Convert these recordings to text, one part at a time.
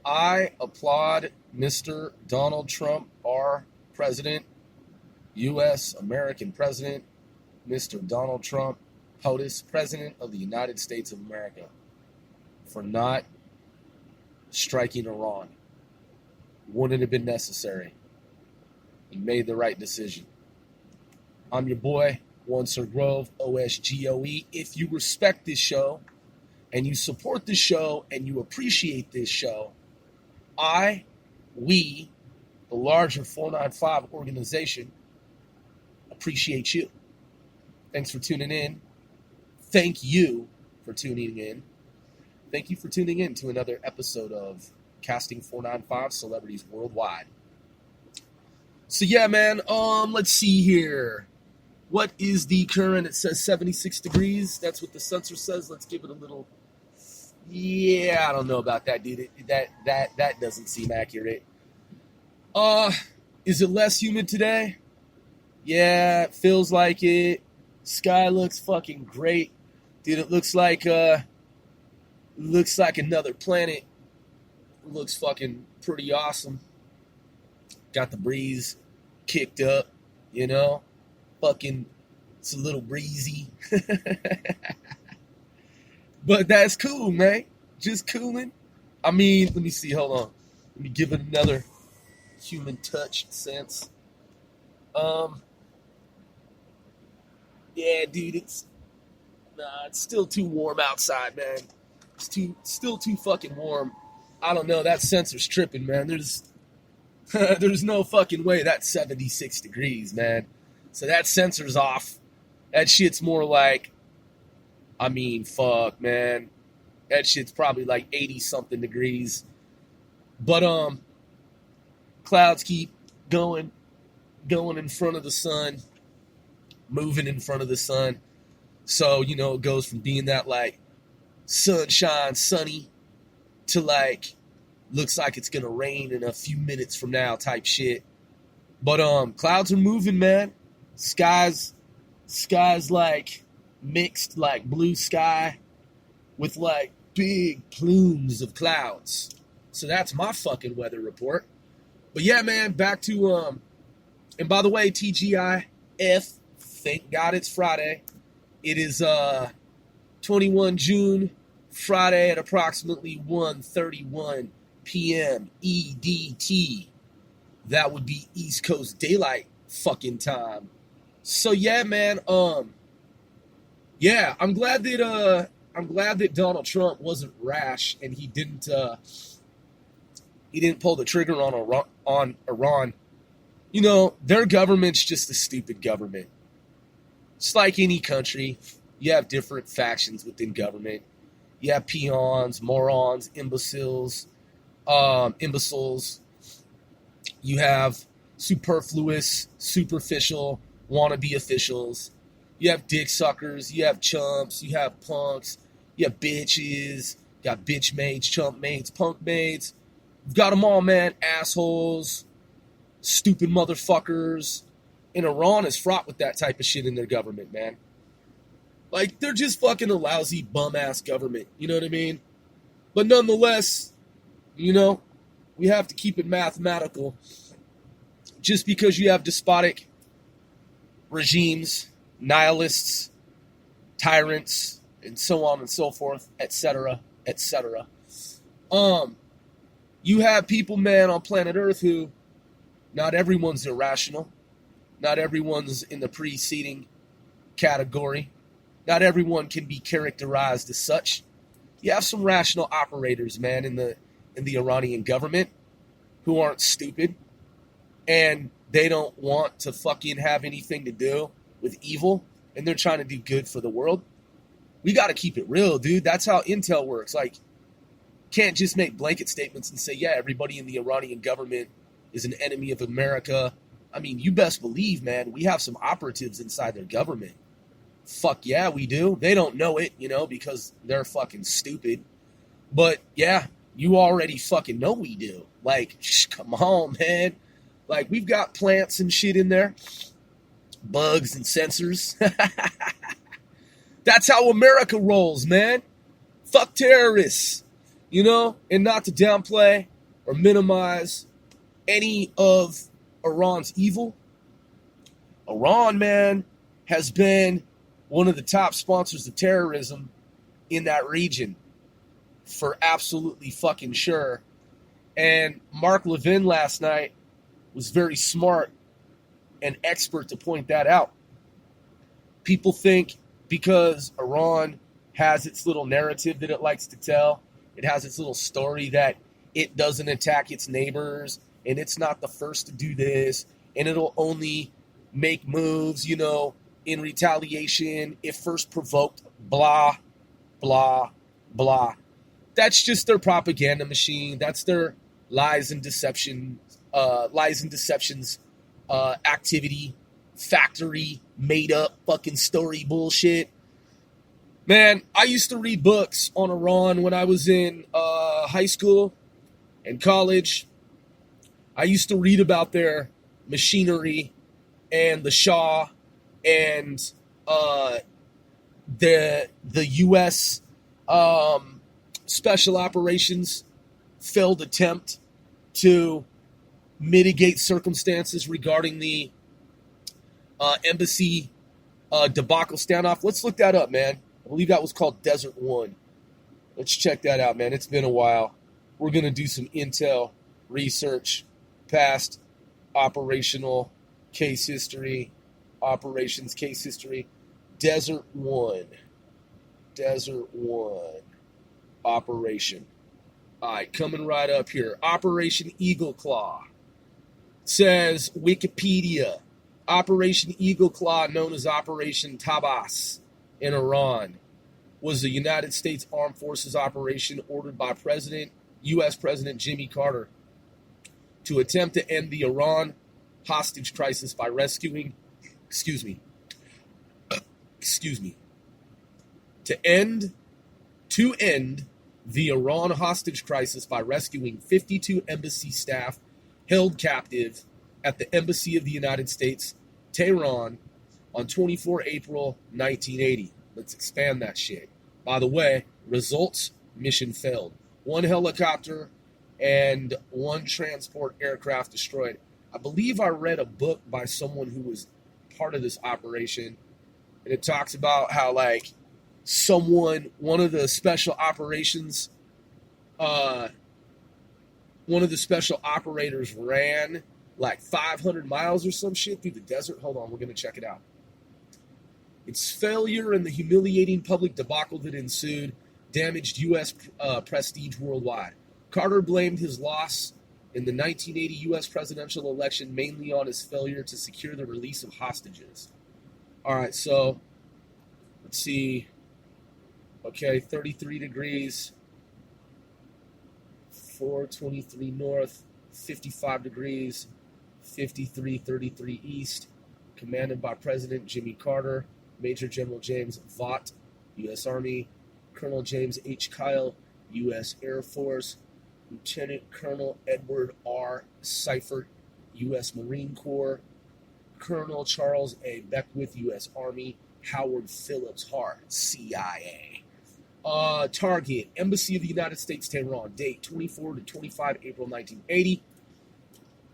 I applaud Mr. Donald Trump, our president, U.S. American president, Mr. Donald Trump, POTUS, President of the United States of America, for not striking Iran. Wouldn't have been necessary. He made the right decision. I'm your boy, One Sir Grove, OSGOE. If you respect this show, and you support this show, and you appreciate this show, we, the larger 495 organization, appreciate you. Thanks for tuning in. Thank you for tuning in. Thank you for tuning in to another episode of Casting 495 Celebrities Worldwide. So yeah, man, let's see here. What is the current? It says 76 degrees. That's what the sensor says. Let's give it a little. Yeah, I don't know about that, dude. That doesn't seem accurate. Is it less humid today? Yeah, it feels like it. Sky looks fucking great. Dude, it looks like another planet. It looks fucking pretty awesome. Got the breeze kicked up, you know? Fucking, it's a little breezy. But that's cool, man. Just cooling. I mean, let me see, hold on. Let me give it another human touch sense. Yeah, dude, it's still too warm outside, man. It's still too fucking warm. I don't know, that sensor's tripping, man. There's no fucking way that's 76 degrees, man. So that sensor's off. That shit's more like, I mean, fuck, man. That shit's probably like 80-something degrees. But, clouds keep going in front of the sun, moving in front of the sun. So, you know, it goes from being that, like, sunshine, sunny, to, like, looks like it's gonna rain in a few minutes from now type shit. But, clouds are moving, man. Sky's like mixed, like blue sky with like big plumes of clouds. So that's my fucking weather report. But yeah, man, back to and by the way, TGIF, thank God it's Friday. It is 21 June, Friday at approximately 1:31 p.m. EDT. That would be East Coast Daylight fucking time. So yeah, man, yeah, I'm glad that Donald Trump wasn't rash and he didn't pull the trigger on Iran. You know, their government's just a stupid government. It's like any country. You have different factions within government. You have peons, morons, imbeciles. You have superfluous, superficial, wannabe officials. You have dick suckers. You have chumps. You have punks. You have bitches. You got bitch maids, chump maids, punk maids. You've got them all, man. Assholes. Stupid motherfuckers. And Iran is fraught with that type of shit in their government, man. Like, they're just fucking a lousy, bum-ass government. You know what I mean? But nonetheless, you know, we have to keep it mathematical. Just because you have despotic regimes, nihilists, tyrants, and so on and so forth, etc., etc. You have people, man, on planet Earth who, not everyone's irrational. Not everyone's in the preceding category. Not everyone can be characterized as such. You have some rational operators, man, in the Iranian government who aren't stupid. And they don't want to fucking have anything to do with evil, and they're trying to do good for the world. We got to keep it real, dude. That's how intel works. Like, can't just make blanket statements and say, yeah, everybody in the Iranian government is an enemy of America. I mean, you best believe, man, we have some operatives inside their government. Fuck yeah, we do. They don't know it, you know, because they're fucking stupid. But yeah, you already fucking know we do. Like, come on, man. Like, we've got plants and shit in there. Bugs and sensors. That's how America rolls, man. Fuck terrorists. You know? And not to downplay or minimize any of Iran's evil. Iran, man, has been one of the top sponsors of terrorism in that region for absolutely fucking sure. And Mark Levin last night was very smart and expert to point that out. People think because Iran has its little narrative that it likes to tell, it has its little story that it doesn't attack its neighbors, and it's not the first to do this, and it'll only make moves, in retaliation if first provoked, blah, blah, blah. That's just their propaganda machine. That's their lies and deceptions activity, factory, made up fucking story bullshit. Man, I used to read books on Iran when I was in high school and college. I used to read about their machinery and the Shah and the U.S. Special Operations failed attempt to mitigate circumstances regarding the embassy debacle standoff. Let's look that up, man. I believe that was called Desert One. Let's check that out, man. It's been a while. We're going to do some intel research, past operational case history, operations case history. Desert One operation. All right, coming right up here. Operation Eagle Claw. Says Wikipedia. Operation Eagle Claw, known as Operation Tabas in Iran, was a United States Armed Forces operation ordered by U.S. President Jimmy Carter to attempt to end the Iran hostage crisis by rescuing, to end the Iran hostage crisis by rescuing 52 embassy staff held captive at the Embassy of the United States, Tehran, on 24 April 1980. Let's expand that shit. By the way, results, mission failed. 1 helicopter and 1 transport aircraft destroyed. I believe I read a book by someone who was part of this operation, and it talks about how, one of the special operations, one of the special operators ran 500 miles or some shit through the desert. Hold on, we're going to check it out. Its failure and the humiliating public debacle that ensued damaged U.S. Prestige worldwide. Carter blamed his loss in the 1980 U.S. presidential election mainly on his failure to secure the release of hostages. All right, so let's see. Okay, 33 degrees, 423 north, 55 degrees, 33 east, commanded by President Jimmy Carter, Major General James Vaught, U.S. Army, Colonel James H. Kyle, U.S. Air Force, Lieutenant Colonel Edward R. Seifert, U.S. Marine Corps, Colonel Charles A. Beckwith, U.S. Army, Howard Phillips Hart, CIA. Target, Embassy of the United States, Tehran. Date, 24 to 25 April 1980.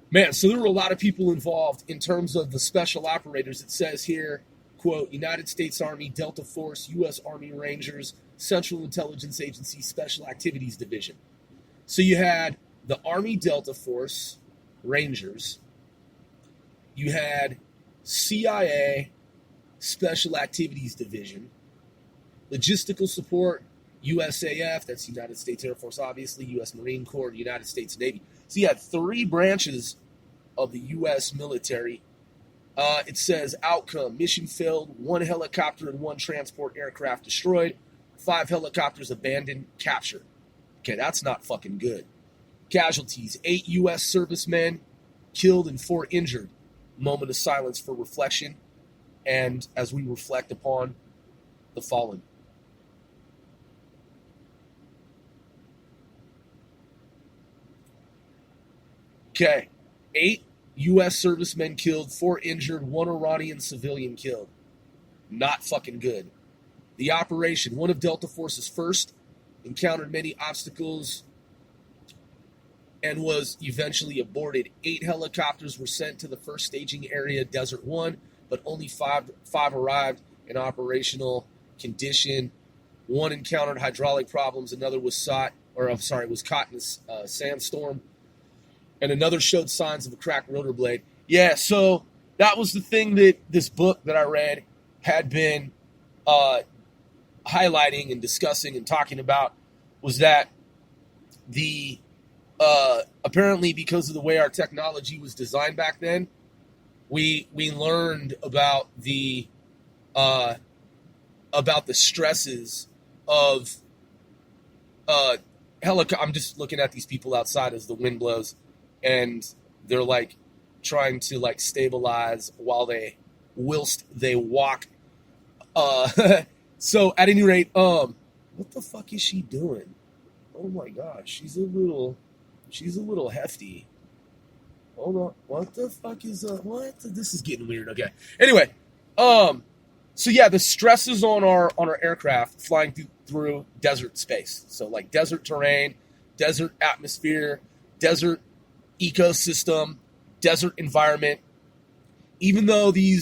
Man, so there were a lot of people involved in terms of the special operators. It says here, quote, United States Army, Delta Force, U.S. Army Rangers, Central Intelligence Agency, Special Activities Division. So you had the Army Delta Force, Rangers. You had CIA, Special Activities Division. Logistical support, USAF, that's United States Air Force, obviously, U.S. Marine Corps, United States Navy. So you had 3 branches of the U.S. military. It says outcome, mission failed, 1 helicopter and 1 transport aircraft destroyed, 5 helicopters abandoned, captured. Okay, that's not fucking good. Casualties, 8 U.S. servicemen killed and 4 injured. Moment of silence for reflection, and as we reflect upon the fallen. Okay, 8 U.S. servicemen killed, 4 injured, 1 Iranian civilian killed. Not fucking good. The operation, one of Delta Force's first, encountered many obstacles and was eventually aborted. 8 helicopters were sent to the first staging area, Desert 1, but only five arrived in operational condition. One encountered hydraulic problems, another was caught in a sandstorm, and another showed signs of a cracked rotor blade. Yeah, so that was the thing that this book that I read had been highlighting and discussing and talking about, was that the apparently because of the way our technology was designed back then, we learned about the stresses of I'm just looking at these people outside as the wind blows, and they're like trying to like stabilize whilst they walk. So at any rate, what the fuck is she doing? Oh my gosh, she's a little hefty. Hold on, what the fuck is what? This is getting weird. Okay. Anyway, so yeah, the stresses on our aircraft flying through desert space. So like desert terrain, desert atmosphere, desert ecosystem, desert environment. Even though I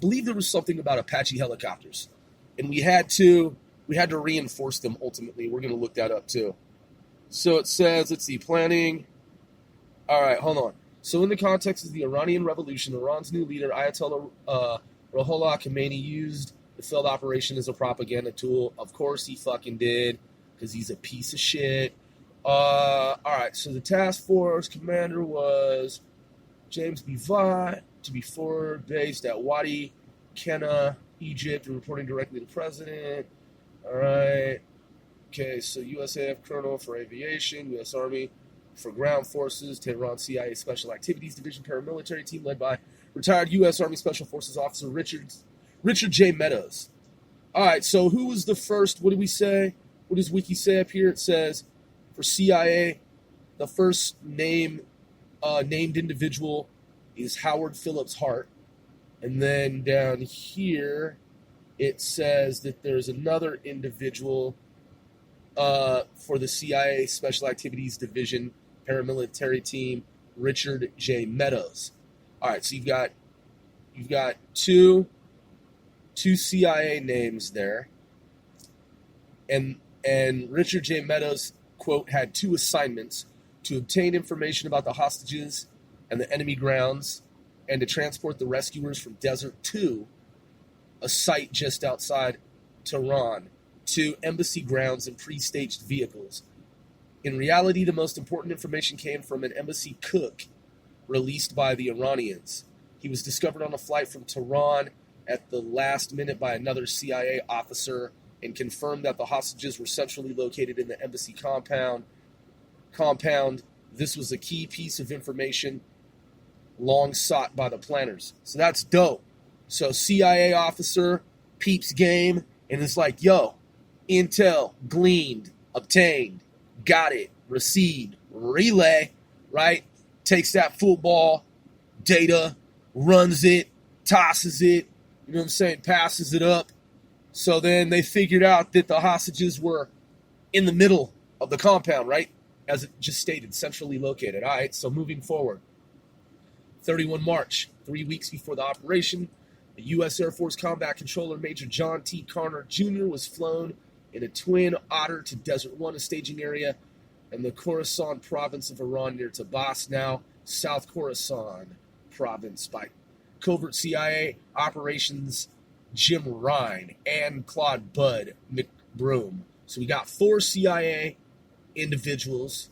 believe there was something about Apache helicopters, and we had to reinforce them ultimately. We're going to look that up too. So it says, let's see, planning. All right, hold on. So in the context of the Iranian Revolution, Iran's new leader, Ayatollah Ruhollah Khomeini, used the failed operation as a propaganda tool. Of course he fucking did, because he's a piece of shit. All right, so the task force commander was James Bivat, to be forward based at Wadi Kenna, Egypt, and reporting directly to the president. All right. Okay, so USAF Colonel for Aviation, U.S. Army for Ground Forces, Tehran CIA Special Activities Division paramilitary team led by retired U.S. Army Special Forces Officer Richard J. Meadows. All right, so who was the first? What did we say? What does Wiki say up here? It says for CIA, the first named individual is Howard Phillips Hart. And then down here, it says that there's another individual for the CIA Special Activities Division paramilitary team, Richard J. Meadows. All right, so you've got two CIA names there, and Richard J. Meadows, quote, had 2 assignments: to obtain information about the hostages and the enemy grounds, and to transport the rescuers from Desert 2, a site just outside Tehran, to embassy grounds in pre-staged vehicles. In reality, the most important information came from an embassy cook released by the Iranians. He was discovered on a flight from Tehran at the last minute by another CIA officer and confirmed that the hostages were centrally located in the embassy compound. This was a key piece of information long sought by the planners. So that's dope. So CIA officer peeps game and is like, yo, intel gleaned, obtained, got it, received, relay, right? Takes that football data, runs it, tosses it, you know what I'm saying, passes it up. So then they figured out that the hostages were in the middle of the compound, right? As it just stated, centrally located. All right, so moving forward. 31 March, 3 weeks before the operation, the U.S. Air Force Combat Controller Major John T. Carter Jr. was flown in a Twin Otter to Desert 1, a staging area in the Khorasan province of Iran near Tabas, now South Khorasan province, by covert CIA operations Jim Ryan and Claude Bud McBroom. So we got 4 CIA individuals,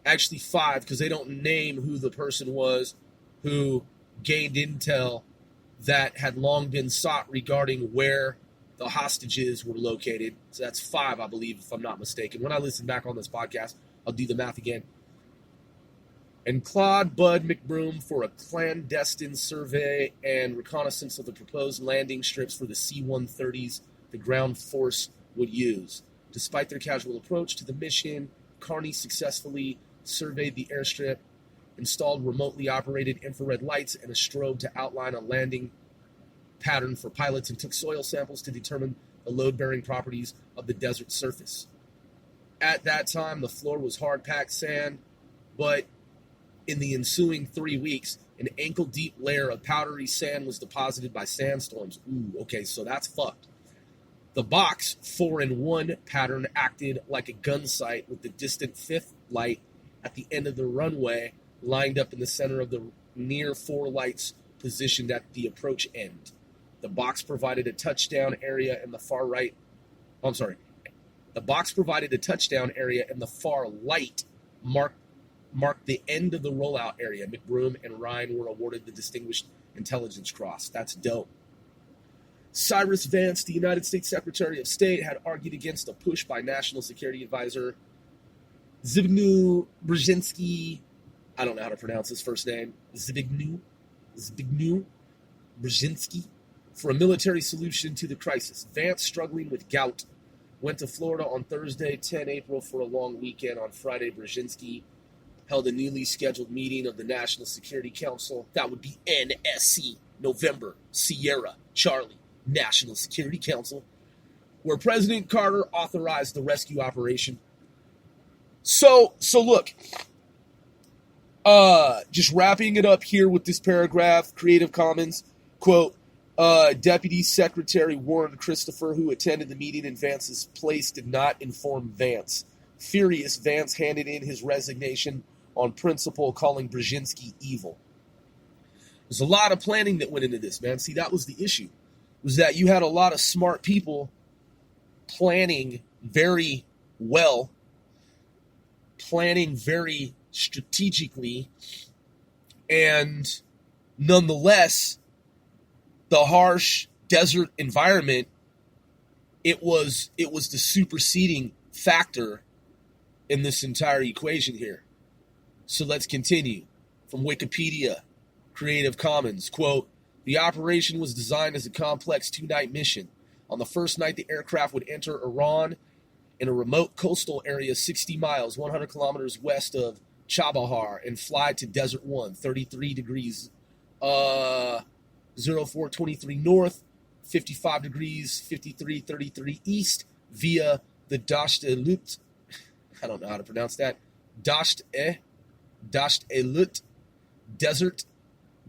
actually 5, because they don't name who the person was who gained intel that had long been sought regarding where the hostages were located. So that's 5, I believe, if I'm not mistaken. When I listen back on this podcast, I'll do the math again. And Claude Bud McBroom for a clandestine survey and reconnaissance of the proposed landing strips for the C-130s the ground force would use. Despite their casual approach to the mission, Carney successfully surveyed the airstrip, installed remotely operated infrared lights and a strobe to outline a landing pattern for pilots, and took soil samples to determine the load-bearing properties of the desert surface. At that time, the floor was hard-packed sand, but in the ensuing 3 weeks, an ankle-deep layer of powdery sand was deposited by sandstorms. Ooh, okay, so that's fucked. The box 4-in-1 pattern acted like a gun sight with the distant fifth light at the end of the runway lined up in the center of the near four lights positioned at the approach end. The box provided a touchdown area in the far right. The box provided a touchdown area in the far light marked the end of the rollout area. McBroom and Ryan were awarded the Distinguished Intelligence Cross. That's dope. Cyrus Vance, the United States Secretary of State, had argued against a push by National Security Advisor Zbigniew Brzezinski. I don't know how to pronounce his first name. Zbigniew Brzezinski for a military solution to the crisis. Vance, struggling with gout, went to Florida on Thursday, 10 April, for a long weekend. On Friday, Brzezinski held a newly scheduled meeting of the National Security Council. That would be NSC, November, Sierra, Charlie, National Security Council, where President Carter authorized the rescue operation. So look, just wrapping it up here with this paragraph, Creative Commons, quote, Deputy Secretary Warren Christopher, who attended the meeting in Vance's place, did not inform Vance. Furious, Vance handed in his resignation on principle, calling Brzezinski evil. There's a lot of planning that went into this, man. See, that was the issue, was that you had a lot of smart people planning very well, planning very strategically, and nonetheless, the harsh desert environment, it was the superseding factor in this entire equation here. So let's continue. From Wikipedia, Creative Commons, quote, the operation was designed as a complex 2-night mission. On the first night, the aircraft would enter Iran in a remote coastal area 60 miles, 100 kilometers west of Chabahar, and fly to Desert 1, 33 degrees, 0423 north, 55 degrees, 5333 east, via the Dasht Elut, I don't know how to pronounce that, Dasht Elut Desert.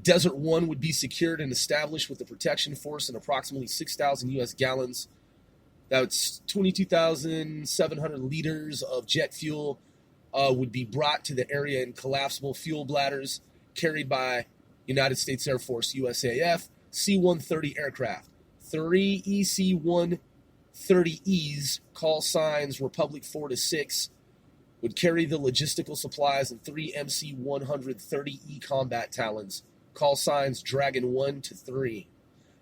Desert 1 would be secured and established with a protection force and approximately 6,000 U.S. gallons. That's 22,700 liters of jet fuel would be brought to the area in collapsible fuel bladders carried by United States Air Force, USAF, C-130 aircraft. 3 EC-130Es, call signs Republic 4-6, would carry the logistical supplies, and 3 MC-130E combat Talons, call signs Dragon 1-3,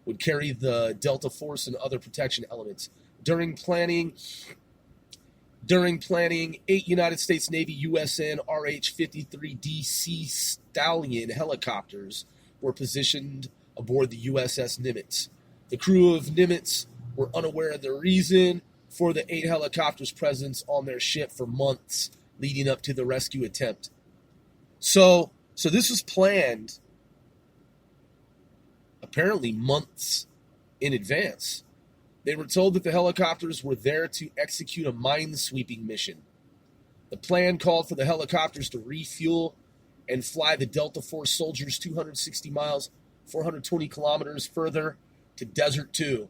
would carry the Delta Force and other protection elements. During planning, 8 United States Navy USN RH-53D Sea Stallion helicopters were positioned aboard the USS Nimitz. The crew of Nimitz were unaware of the reason for the 8 helicopters' presence on their ship for months leading up to the rescue attempt. So this was planned apparently months in advance. They were told that the helicopters were there to execute a mine-sweeping mission. The plan called for the helicopters to refuel and fly the Delta Force soldiers 260 miles, 420 kilometers further to Desert 2,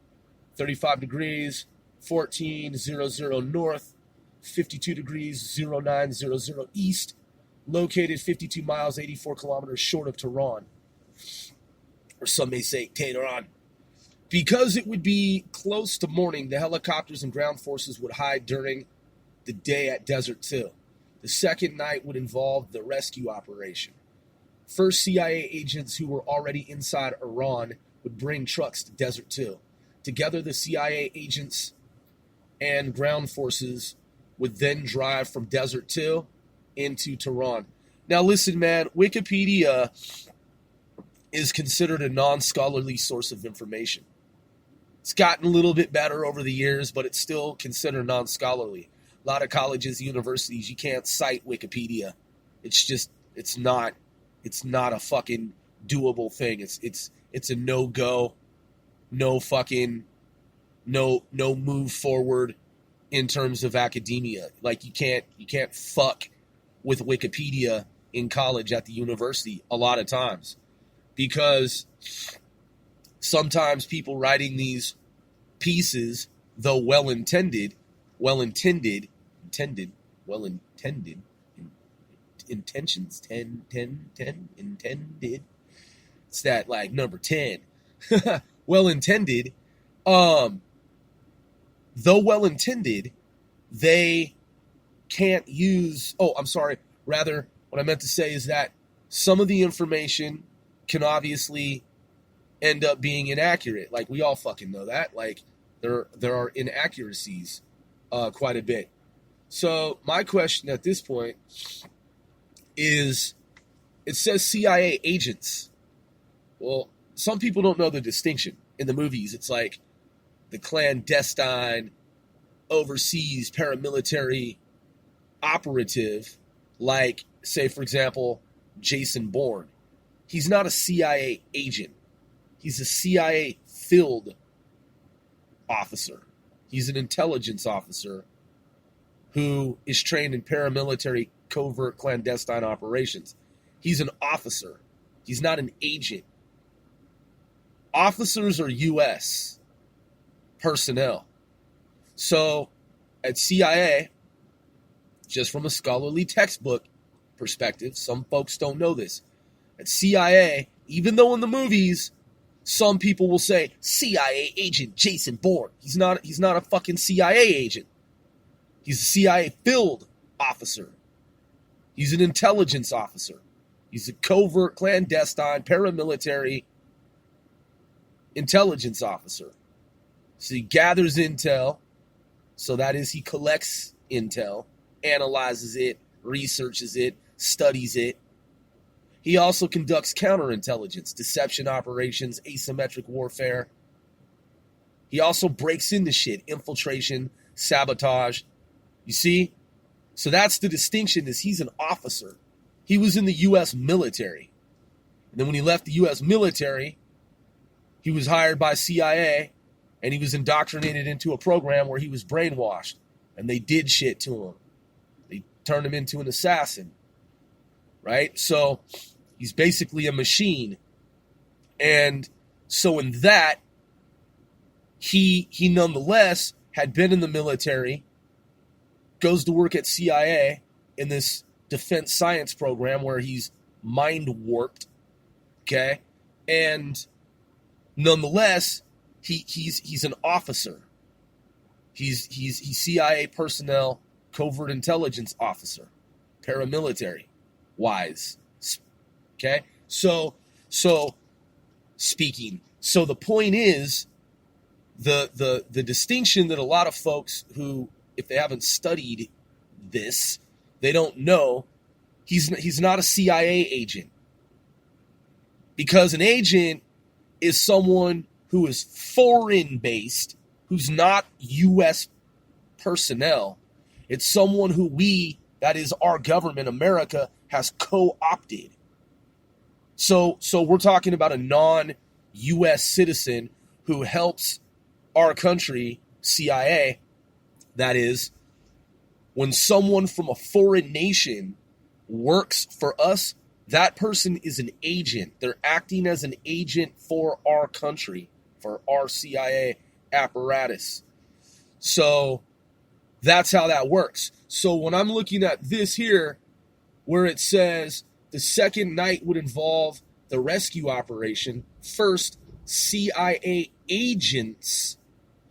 35 degrees, 1400 north, 52 degrees, 0900 east, located 52 miles, 84 kilometers short of Tehran, or some may say Tehran. Because it would be close to morning, the helicopters and ground forces would hide during the day at Desert 2. The second night would involve the rescue operation. First, CIA agents who were already inside Iran would bring trucks to Desert 2. Together, the CIA agents and ground forces would then drive from Desert 2 into Tehran. Now listen, man, Wikipedia is considered a non-scholarly source of information. It's gotten a little bit better over the years, but it's still considered non-scholarly. A lot of colleges, universities, you can't cite Wikipedia. It's not a fucking doable thing. It's a no-go, no move forward in terms of academia. Like you can't fuck with Wikipedia in college at the university a lot of times, because sometimes people writing these pieces, though well-intended, intentions, intended. It's that like number 10. Well-intended. Though well-intended, they can't use, rather, what I meant to say is that some of the information can obviously end up being inaccurate. Like, we all fucking know that. Like, there are inaccuracies quite a bit. So my question at this point is, it says CIA agents. Well, some people don't know the distinction. In the movies, it's like the clandestine, overseas paramilitary operative, like, say, for example, Jason Bourne. He's not a CIA agent. He's a CIA field officer. He's an intelligence officer who is trained in paramilitary covert clandestine operations. He's an officer. He's not an agent. Officers are U.S. personnel. So at CIA, just from a scholarly textbook perspective, some folks don't know this. At CIA, even though in the movies, some people will say, CIA agent Jason Bourne. He's not a fucking CIA agent. He's a CIA field officer. He's an intelligence officer. He's a covert, clandestine, paramilitary intelligence officer. So he gathers intel. So that is, he collects intel, analyzes it, researches it, studies it. He also conducts counterintelligence, deception operations, asymmetric warfare. He also breaks into shit, infiltration, sabotage. You see? So that's the distinction, is he's an officer. He was in the U.S. military. And then when he left the U.S. military, he was hired by CIA, and he was indoctrinated into a program where he was brainwashed. And they did shit to him. They turned him into an assassin. Right? So he's basically a machine. And so in that, he nonetheless had been in the military, goes to work at CIA in this defense science program where he's mind warped. Okay? And nonetheless, he's an officer. He's CIA personnel, covert intelligence officer, paramilitary wise. Okay? So speaking. So the point is, the distinction that a lot of folks who, if they haven't studied this, they don't know, he's not a CIA agent. Because an agent is someone who is foreign based, who's not U.S. personnel. It's someone who that is our government, America, has co-opted. So we're talking about a non-U.S. citizen who helps our country, CIA, that is, when someone from a foreign nation works for us, that person is an agent. They're acting as an agent for our country, for our CIA apparatus. So that's how that works. So when I'm looking at this here, where it says the second night would involve the rescue operation, first, CIA agents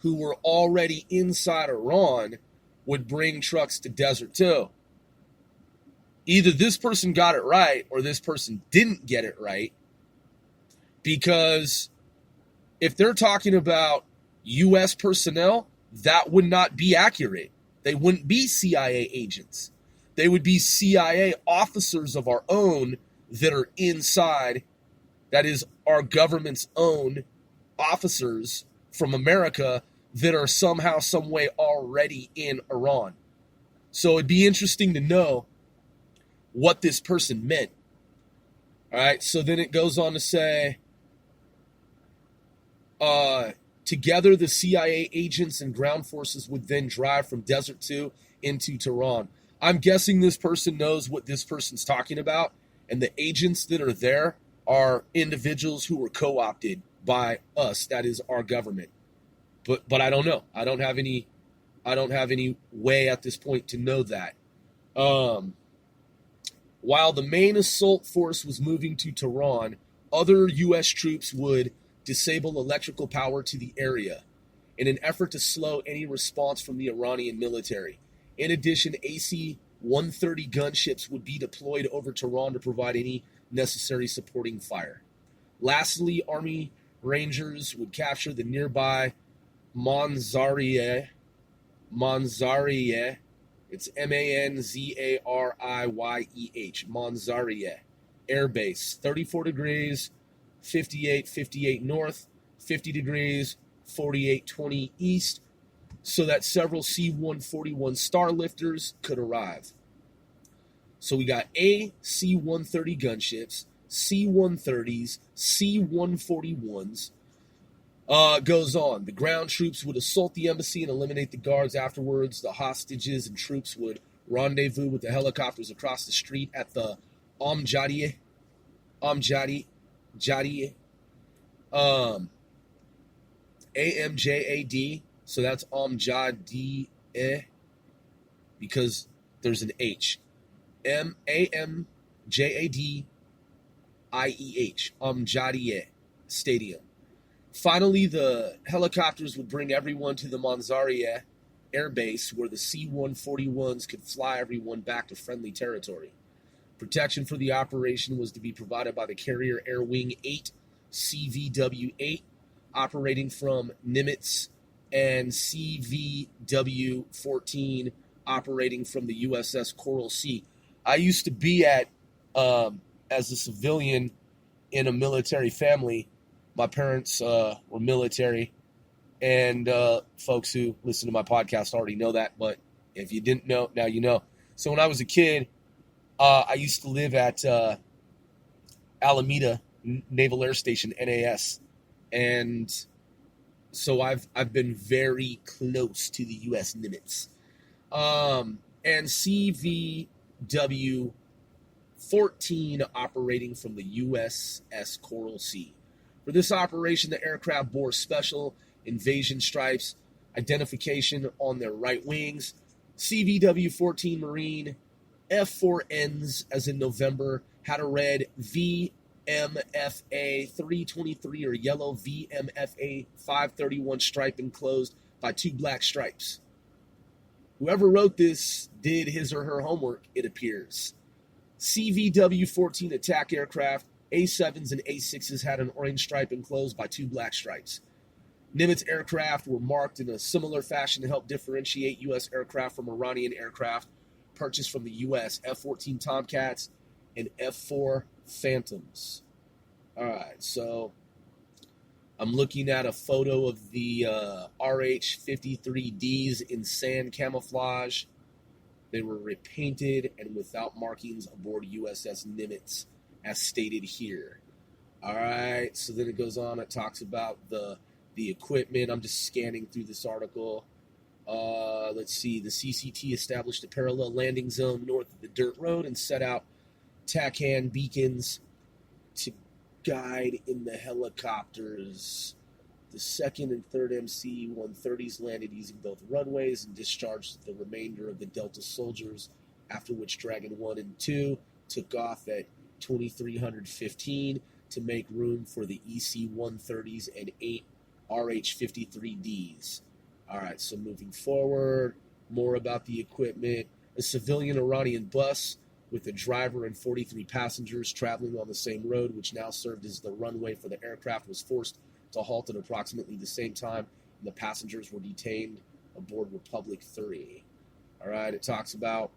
who were already inside Iran would bring trucks to Desert 2. Either this person got it right or this person didn't get it right, because if they're talking about U.S. personnel, that would not be accurate. They wouldn't be CIA agents. They would be CIA officers of our own that are inside, that is, our government's own officers from America that are somehow, some way already in Iran. So it'd be interesting to know what this person meant. All right, so then it goes on to say, together the CIA agents and ground forces would then drive from Desert 2 into Tehran. I'm guessing this person knows what this person's talking about, and the agents that are there are individuals who were co-opted by us, that is our government. But I don't know. I don't have any way at this point to know that. While the main assault force was moving to Tehran, other U.S. troops would disable electrical power to the area in an effort to slow any response from the Iranian military. In addition, AC-130 gunships would be deployed over Tehran to provide any necessary supporting fire. Lastly, Army Rangers would capture the nearby Manzarieh, it's Manzarieh, Manzarieh Air Base, 34 degrees, 58 north, 50 degrees, 4820 east, so that several C-141 Starlifters could arrive. So we got A C-130 gunships, C-130s, C-141s. Goes on. The ground troops would assault the embassy and eliminate the guards afterwards. The hostages and troops would rendezvous with the helicopters across the street at the Amjadieh, AMJAD. So that's Amjadieh because there's an H. AMJADIEH, Amjadieh Stadium. Finally, the helicopters would bring everyone to the Manzarieh Air Base, where the C-141s could fly everyone back to friendly territory. Protection for the operation was to be provided by the Carrier Air Wing 8, CVW-8, operating from Nimitz, and CVW-14, operating from the USS Coral Sea. I used to be as a civilian in a military family. My parents were military, and folks who listen to my podcast already know that, but if you didn't know, now you know. So when I was a kid, I used to live at Alameda Naval Air Station, NAS, and so I've been very close to the U.S. Nimitz. And CVW-14 operating from the USS Coral Sea. For this operation, the aircraft bore special invasion stripes, identification on their right wings. CVW-14 Marine F4Ns, as in November, had a red VMFA 323 or yellow VMFA 531 stripe enclosed by two black stripes. Whoever wrote this did his or her homework, it appears. CVW-14 attack aircraft, A7s and A6s had an orange stripe enclosed by two black stripes. Nimitz aircraft were marked in a similar fashion to help differentiate U.S. aircraft from Iranian aircraft purchased from the U.S. F-14 Tomcats and F-4 Phantoms. All right, so I'm looking at a photo of the RH-53Ds in sand camouflage. They were repainted and without markings aboard USS Nimitz, as stated here. All right, so then it goes on. It talks about the equipment. I'm just scanning through this article. Let's see. The CCT established a parallel landing zone north of the dirt road and set out TACAN beacons to guide in the helicopters. The second and third MC-130s landed using both runways and discharged the remainder of the Delta soldiers, after which Dragon 1 and 2 took off at 2315 to make room for the EC-130s and 8 RH-53Ds. All right, so moving forward, more about the equipment. A civilian Iranian bus with a driver and 43 passengers traveling on the same road, which now served as the runway for the aircraft, was forced to halt at approximately the same time, and the passengers were detained aboard Republic 3. All right, it talks about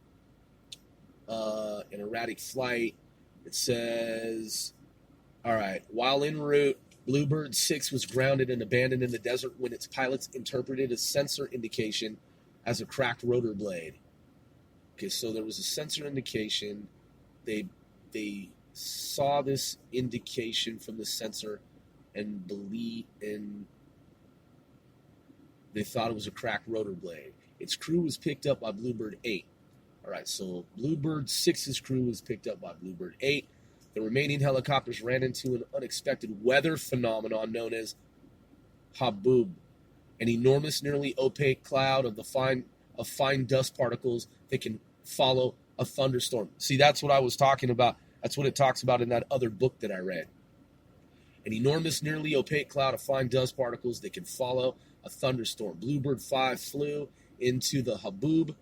an erratic flight. It says, all right, while en route, Bluebird 6 was grounded and abandoned in the desert when its pilots interpreted a sensor indication as a cracked rotor blade. Okay, so there was a sensor indication. They saw this indication from the sensor and they thought it was a cracked rotor blade. Its crew was picked up by Bluebird 8. All right, so Bluebird 6's crew was picked up by Bluebird 8. The remaining helicopters ran into an unexpected weather phenomenon known as Habub, an enormous, nearly opaque cloud of fine dust particles that can follow a thunderstorm. See, that's what I was talking about. That's what it talks about in that other book that I read. An enormous, nearly opaque cloud of fine dust particles that can follow a thunderstorm. Bluebird 5 flew into the Habub,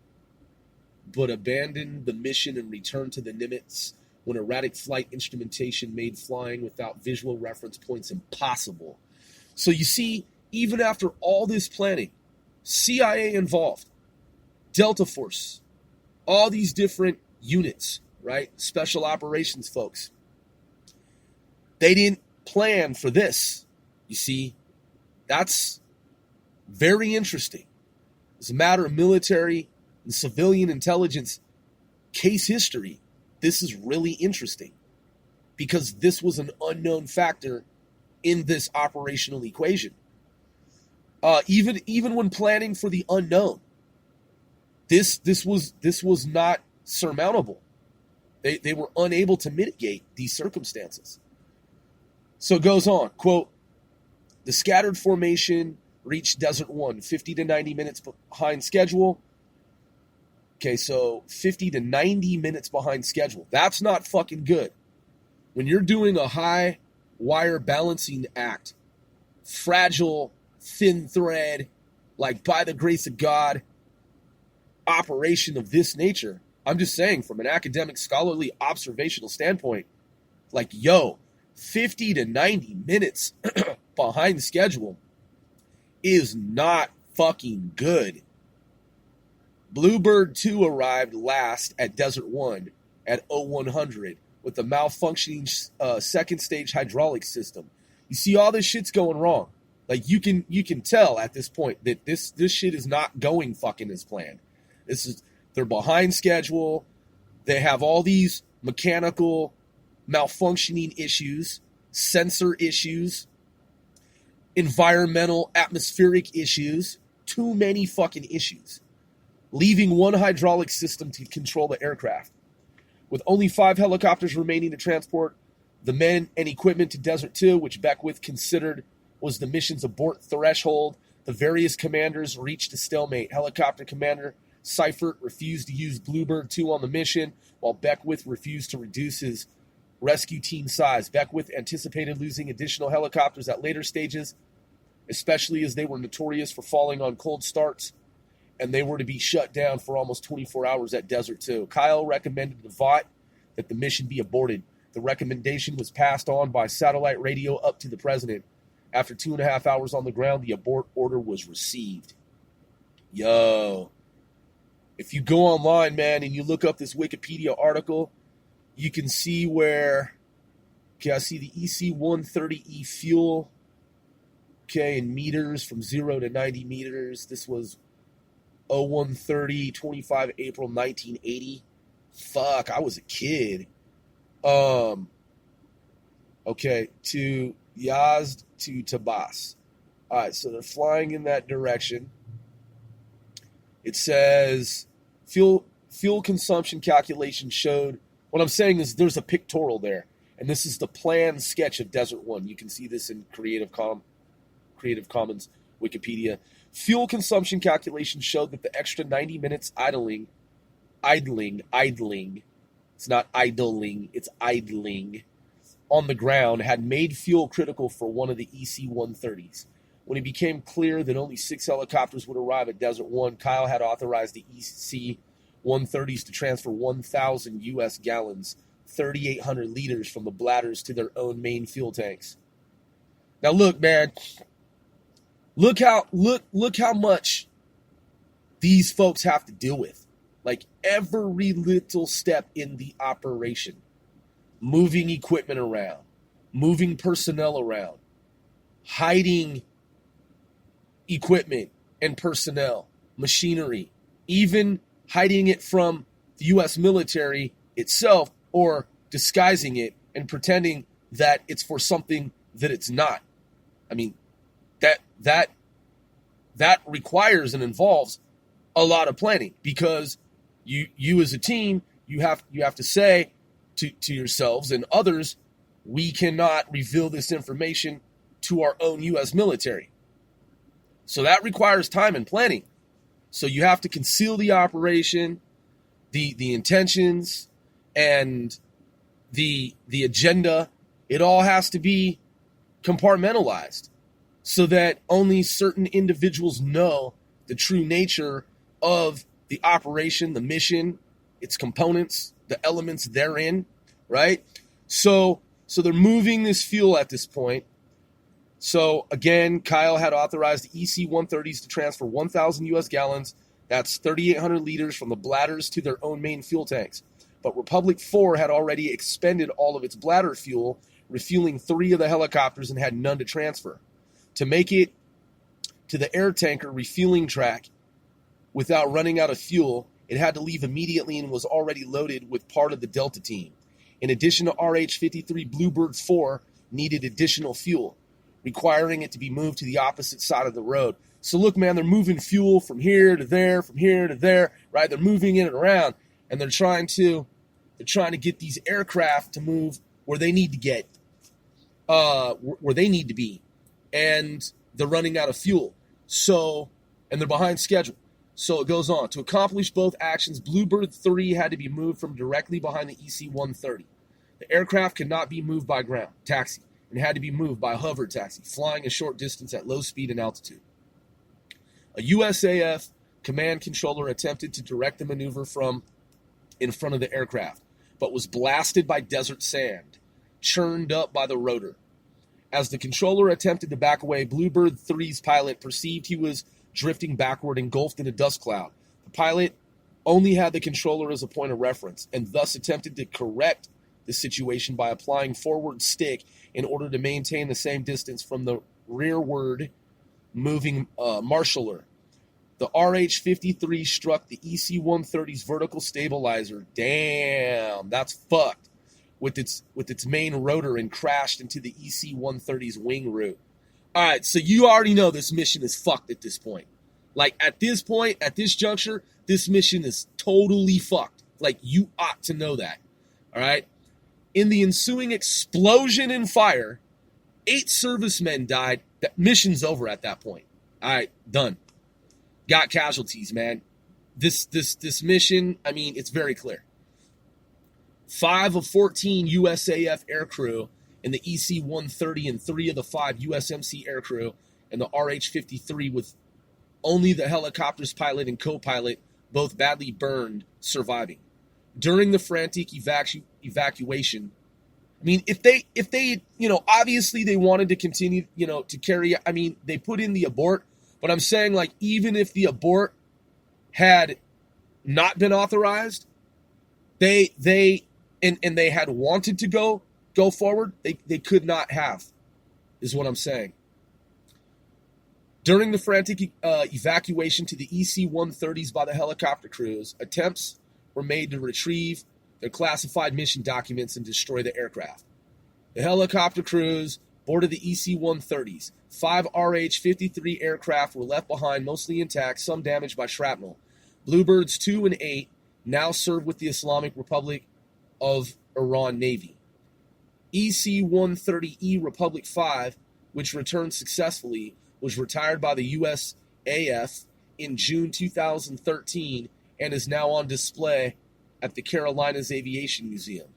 but abandoned the mission and returned to the Nimitz when erratic flight instrumentation made flying without visual reference points impossible. So you see, even after all this planning, CIA involved, Delta Force, all these different units, right? Special operations folks. They didn't plan for this. You see, that's very interesting. As a matter of military and civilian intelligence case history, this is really interesting because this was an unknown factor in this operational equation. Even when planning for the unknown, this was not surmountable. They were unable to mitigate these circumstances. So it goes on, quote, the scattered formation reached Desert 1 50 to 90 minutes behind schedule. Okay, so 50 to 90 minutes behind schedule. That's not fucking good. When you're doing a high wire balancing act, fragile, thin thread, like by the grace of God, operation of this nature, I'm just saying from an academic, scholarly, observational standpoint, like, yo, 50 to 90 minutes behind schedule is not fucking good. Bluebird 2 arrived last at Desert 1 at 0100 with the malfunctioning second stage hydraulic system. You see, all this shit's going wrong. Like, you can tell at this point that this shit is not going fucking as planned. They're behind schedule. They have all these mechanical malfunctioning issues, sensor issues, environmental, atmospheric issues, too many fucking issues, leaving one hydraulic system to control the aircraft. With only 5 helicopters remaining to transport the men and equipment to Desert 2, which Beckwith considered was the mission's abort threshold, the various commanders reached a stalemate. Helicopter commander Seifert refused to use Bluebird 2 on the mission, while Beckwith refused to reduce his rescue team size. Beckwith anticipated losing additional helicopters at later stages, especially as they were notorious for falling on cold starts, and they were to be shut down for almost 24 hours at Desert 2. Kyle recommended to Vought that the mission be aborted. The recommendation was passed on by satellite radio up to the president. After 2.5 hours on the ground, the abort order was received. Yo. If you go online, man, and you look up this Wikipedia article, you can see where, okay, I see the EC-130E fuel, okay, in meters from 0 to 90 meters. This was 0130, 25 April 1980. Fuck, I was a kid. Okay, to Yazd to Tabas. All right, so they're flying in that direction. It says fuel consumption calculation showed. What I'm saying is there's a pictorial there, and this is the planned sketch of Desert 1. You can see this in Creative Commons Wikipedia. Fuel consumption calculation showed that the extra 90 minutes idling. It's not idling, it's idling on the ground had made fuel critical for one of the EC-130s. When it became clear that only 6 helicopters would arrive at Desert 1, Kyle had authorized the EC-130s to transfer 1,000 U.S. gallons, 3,800 liters from the bladders to their own main fuel tanks. Now look, man, look how much these folks have to deal with. Like every little step in the operation, moving equipment around, moving personnel around, hiding equipment and personnel, machinery, even hiding it from the U.S. military itself or disguising it and pretending that it's for something that it's not. I mean, that requires and involves a lot of planning because You as a team, you have to say to yourselves and others, we cannot reveal this information to our own U.S. military. So that requires time and planning. So you have to conceal the operation, the intentions, and the agenda. It all has to be compartmentalized so that only certain individuals know the true nature of the operation, the mission, its components, the elements therein, right? So they're moving this fuel at this point. So again, Kyle had authorized the EC-130s to transfer 1,000 U.S. gallons. That's 3,800 liters from the bladders to their own main fuel tanks. But Republic 4 had already expended all of its bladder fuel, refueling 3 of the helicopters, and had none to transfer. To make it to the air tanker refueling track without running out of fuel, it had to leave immediately and was already loaded with part of the Delta team. In addition to RH-53, Bluebird 4 needed additional fuel, requiring it to be moved to the opposite side of the road. So look, man, they're moving fuel from here to there, from here to there, right? They're moving it around, and they're trying to get these aircraft to move where they need to get, where they need to be, and they're running out of fuel. So, and they're behind schedule. So it goes on. To accomplish both actions, Bluebird 3 had to be moved from directly behind the EC-130. The aircraft could not be moved by ground, taxi, and had to be moved by hover taxi, flying a short distance at low speed and altitude. A USAF command controller attempted to direct the maneuver from in front of the aircraft, but was blasted by desert sand, churned up by the rotor. As the controller attempted to back away, Bluebird 3's pilot perceived he was drifting backward, engulfed in a dust cloud. The pilot only had the controller as a point of reference, and thus attempted to correct the situation by applying forward stick in order to maintain the same distance from the rearward moving marshaller. The RH-53 struck the EC-130's vertical stabilizer. Damn, that's fucked. With its main rotor, and crashed into the EC-130's wing root. All right, so you already know this mission is fucked at this point. Like, at this point, at this juncture, this mission is totally fucked. Like, you ought to know that. All right? In the ensuing explosion and fire, 8 servicemen died. That mission's over at that point. All right, done. Got casualties, man. This mission, I mean, it's very clear. 5 of 14 USAF aircrew in the EC-130 and 3 of the 5 USMC aircrew and the RH-53, with only the helicopter's pilot and co-pilot, both badly burned, surviving. During the frantic evacuation, I mean, if they, obviously they wanted to continue, to carry, I mean, they put in the abort, but I'm saying, like, even if the abort had not been authorized, they had wanted to go forward, they could not have, is what I'm saying. During the frantic evacuation to the EC-130s by the helicopter crews, attempts were made to retrieve their classified mission documents and destroy the aircraft. The helicopter crews boarded the EC-130s. 5 RH-53 aircraft were left behind, mostly intact, some damaged by shrapnel. Bluebirds 2 and 8 now serve with the Islamic Republic of Iran Navy. EC-130E Republic 5, which returned successfully, was retired by the USAF in June 2013 and is now on display at the Carolinas Aviation Museum.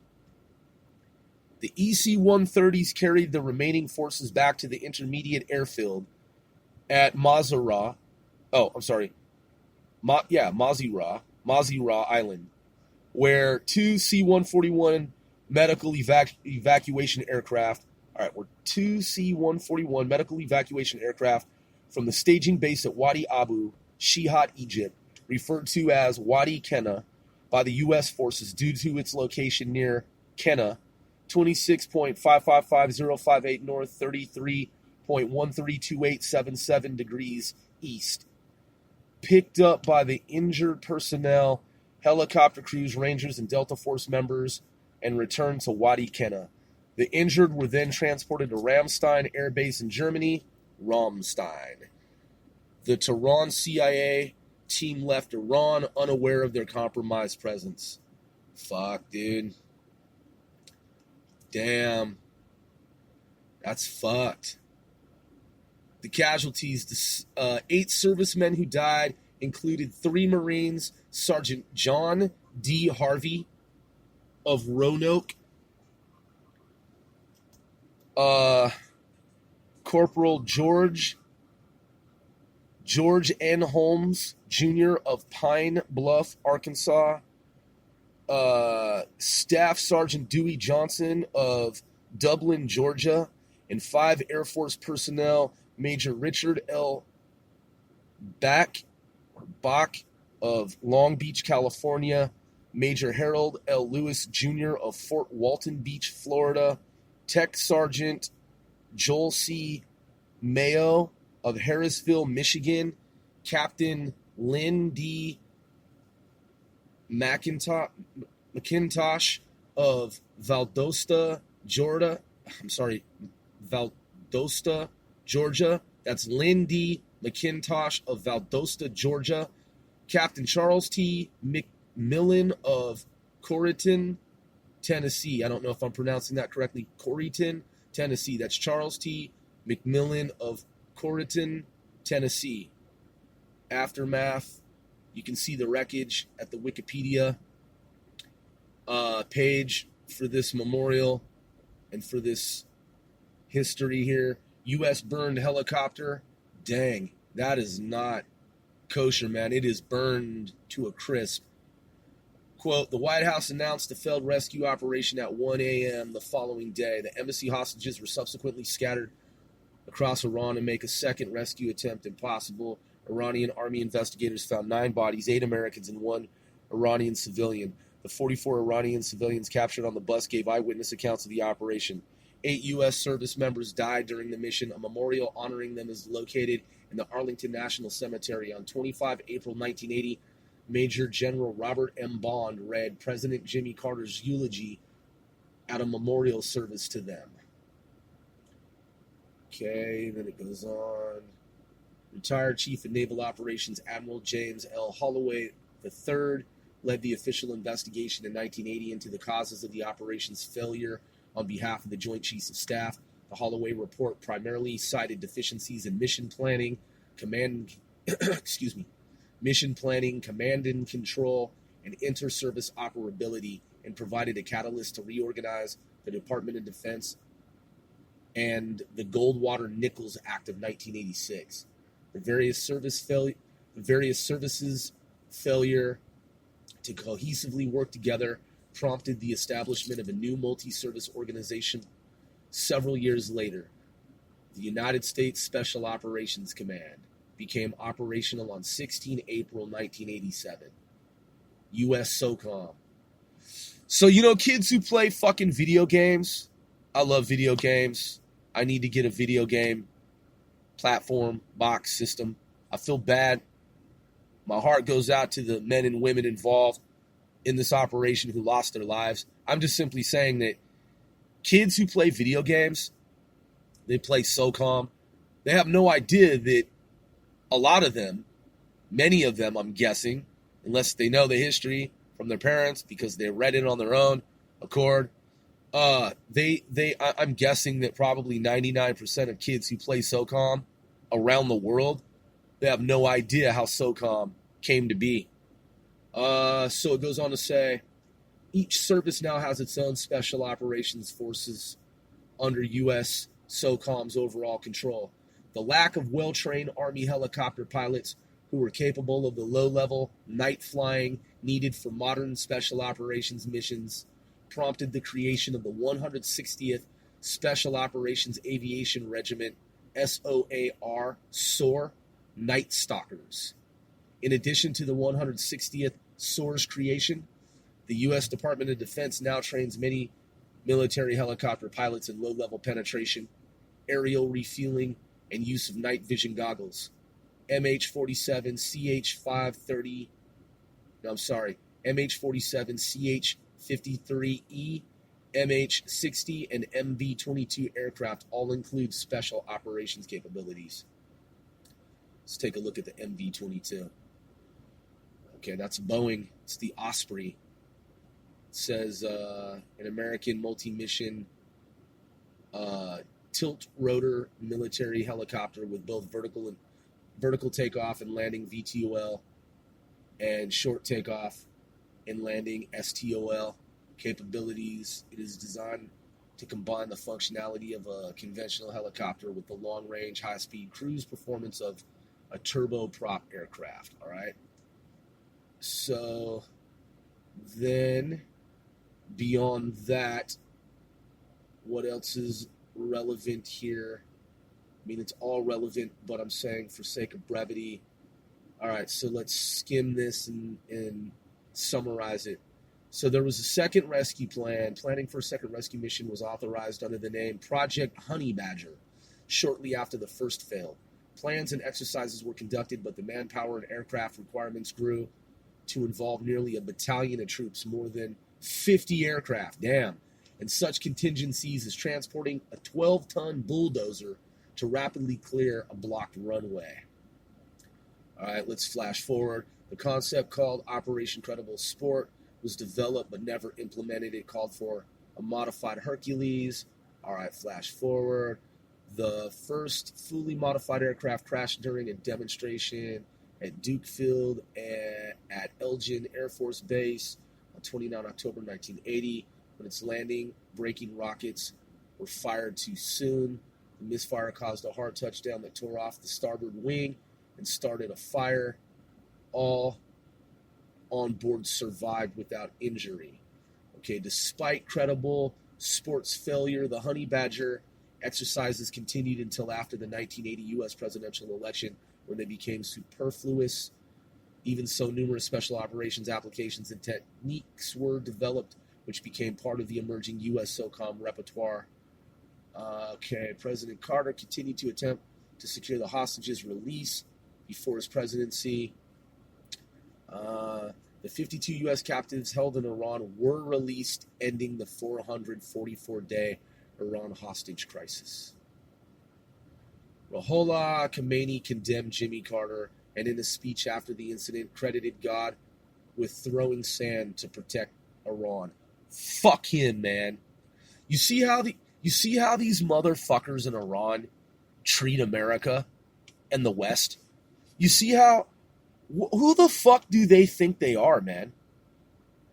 The EC-130s carried the remaining forces back to the intermediate airfield at Mazirah Island, where 2 C-141 medical evacuation aircraft, 2 C-141 medical evacuation aircraft from the staging base at Wadi Abu, Shihat, Egypt, referred to as Wadi Kenna by the U.S. forces due to its location near Kenna, 26.555058 north, 33.132877 degrees east. Picked up by the injured personnel, helicopter crews, Rangers, and Delta Force members, and returned to Wadi Kenna. The injured were then transported to Ramstein Air Base in Germany, Ramstein. The Tehran CIA Team left Iran unaware of their compromised presence. Fuck, dude. Damn. That's fucked. The casualties, 8 servicemen who died included 3 Marines, Sergeant John D. Harvey of Roanoke, Corporal George N. Holmes Jr. of Pine Bluff, Arkansas, Staff Sergeant Dewey Johnson of Dublin, Georgia, and 5 Air Force personnel, Major Richard L. Bach of Long Beach, California, Major Harold L. Lewis Jr. of Fort Walton Beach, Florida, Tech Sergeant Joel C. Mayo of Harrisville, Michigan, Captain Lynn D. McIntosh of Valdosta, Georgia. Valdosta, Georgia. That's Lynn D. McIntosh of Valdosta, Georgia. Captain Charles T. McMillan of Corriton, Tennessee. I don't know if I'm pronouncing that correctly. Corriton, Tennessee. That's Charles T. McMillan of Corriton, Tennessee. Aftermath. You can see the wreckage at the Wikipedia page for this memorial and for this history here. U.S. burned helicopter. Dang, that is not kosher, man. It is burned to a crisp. Quote, the White House announced the failed rescue operation at 1 a.m. the following day. The embassy hostages were subsequently scattered across Iran and make a second rescue attempt impossible. Iranian army investigators found 9 bodies, 8 Americans and 1 Iranian civilian. The 44 Iranian civilians captured on the bus gave eyewitness accounts of the operation. 8 U.S. service members died during the mission. A memorial honoring them is located in the Arlington National Cemetery. On 25 April 1980, Major General Robert M. Bond read President Jimmy Carter's eulogy at a memorial service to them. Okay, then it goes on. Retired Chief of Naval Operations Admiral James L. Holloway III led the official investigation in 1980 into the causes of the operation's failure on behalf of the Joint Chiefs of Staff. The Holloway report primarily cited deficiencies in mission planning, command and control, and inter-service operability, and provided a catalyst to reorganize the Department of Defense and the Goldwater-Nichols Act of 1986. The various services' failure to cohesively work together prompted the establishment of a new multi-service organization. Several years later, the United States Special Operations Command became operational on 16 April 1987. U.S. SOCOM. So, kids who play fucking video games, I love video games. I need to get a video game platform, box, system. I feel bad. My heart goes out to the men and women involved in this operation who lost their lives. I'm just simply saying that kids who play video games, they play SOCOM, they have no idea that a lot of them, many of them, I'm guessing, unless they know the history from their parents because they read it on their own accord, I'm guessing that probably 99% of kids who play SOCOM around the world, they have no idea how SOCOM came to be. So it goes on to say, each service now has its own special operations forces under U.S. SOCOM's overall control. The lack of well-trained Army helicopter pilots who were capable of the low-level night flying needed for modern special operations missions prompted the creation of the 160th Special Operations Aviation Regiment, SOAR, Night Stalkers. In addition to the 160th SOAR's creation, the U.S. Department of Defense now trains many military helicopter pilots in low-level penetration, aerial refueling, and use of night vision goggles. MH-47 CH-53E, MH-60, and MV-22 aircraft all include special operations capabilities. Let's take a look at the MV-22. Okay, that's Boeing. It's the Osprey. It says an American multi-mission tilt rotor military helicopter with both vertical takeoff and landing (VTOL) and short takeoff and landing (STOL) capabilities. It is designed to combine the functionality of a conventional helicopter with the long-range, high-speed cruise performance of a turboprop aircraft. All right. So then, beyond that, what else is relevant here? I mean, it's all relevant, but I'm saying for sake of brevity. All right, so let's skim this and summarize it. So there was a second rescue plan. Planning for a second rescue mission was authorized under the name Project Honey Badger shortly after the first failed. Plans and exercises were conducted, but the manpower and aircraft requirements grew to involve nearly a battalion of troops, more than 50 aircraft, damn, and such contingencies as transporting a 12-ton bulldozer to rapidly clear a blocked runway. All right, let's flash forward. The concept called Operation Credible Sport was developed but never implemented. It called for a modified Hercules. All right, flash forward. The first fully modified aircraft crashed during a demonstration at Duke Field at Elgin Air Force Base on 29 October 1980. When its landing, braking rockets were fired too soon. The misfire caused a hard touchdown that tore off the starboard wing and started a fire. All on board survived without injury. Okay, despite credible sports failure, the Honey Badger exercises continued until after the 1980 U.S. presidential election, when they became superfluous. Even so, numerous special operations applications and techniques were developed, which became part of the emerging U.S. SOCOM repertoire. President Carter continued to attempt to secure the hostages' release before his presidency. The 52 U.S. captives held in Iran were released, ending the 444-day Iran hostage crisis. Ruhollah Khomeini condemned Jimmy Carter, and in a speech after the incident, credited God with throwing sand to protect Iran. Fuck him, man. You see how these motherfuckers in Iran treat America and the West? You see how... Who the fuck do they think they are, man?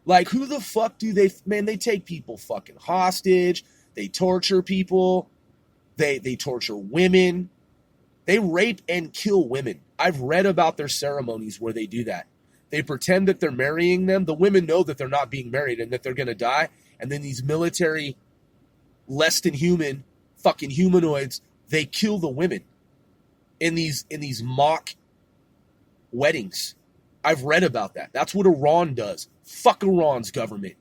Like, who the fuck do they... Man, they take people fucking hostage. They torture people. They torture women. They rape and kill women. I've read about their ceremonies where they do that. They pretend that they're marrying them. The women know that they're not being married and that they're going to die. And then these military, less than human, fucking humanoids, they kill the women in these mock weddings. I've read about that. That's what Iran does. Fuck Iran's government.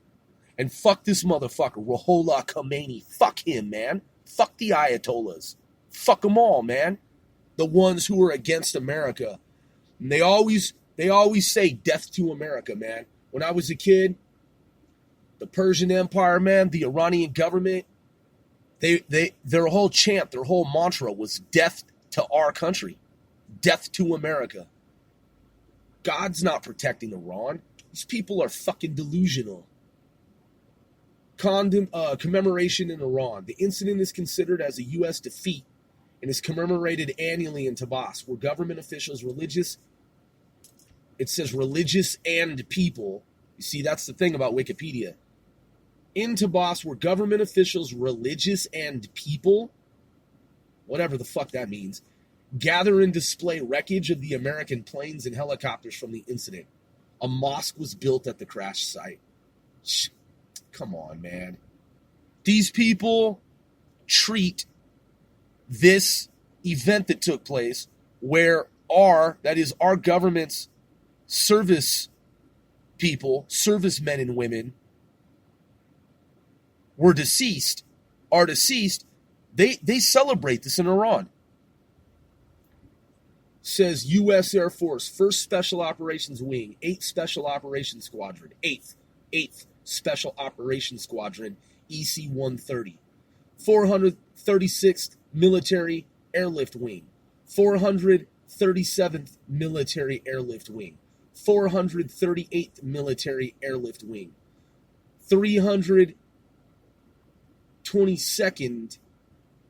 And fuck this motherfucker, Ruhollah Khomeini. Fuck him, man. Fuck the Ayatollahs. Fuck them all, man. The ones who are against America. And they always say death to America, man. When I was a kid, the Persian Empire, man, the Iranian government, their whole chant, their whole mantra was death to our country. Death to America. God's not protecting Iran. These people are fucking delusional. Commemoration in Iran. The incident is considered as a U.S. defeat and is commemorated annually in Tabas, where government officials, it says religious and people. You see, that's the thing about Wikipedia. In Tabas, where government officials, religious and people, whatever the fuck that means, gather and display wreckage of the American planes and helicopters from the incident. A mosque was built at the crash site. Come on, man. These people treat this event that took place where our government's service people, servicemen and women are deceased, they celebrate this in Iran. Says U.S. Air Force, 1st Special Operations Wing, 8th Special Operations Squadron, 8th Special Operations Squadron, EC-130, 436th Military Airlift Wing, 437th Military Airlift Wing, 438th Military Airlift Wing, 322nd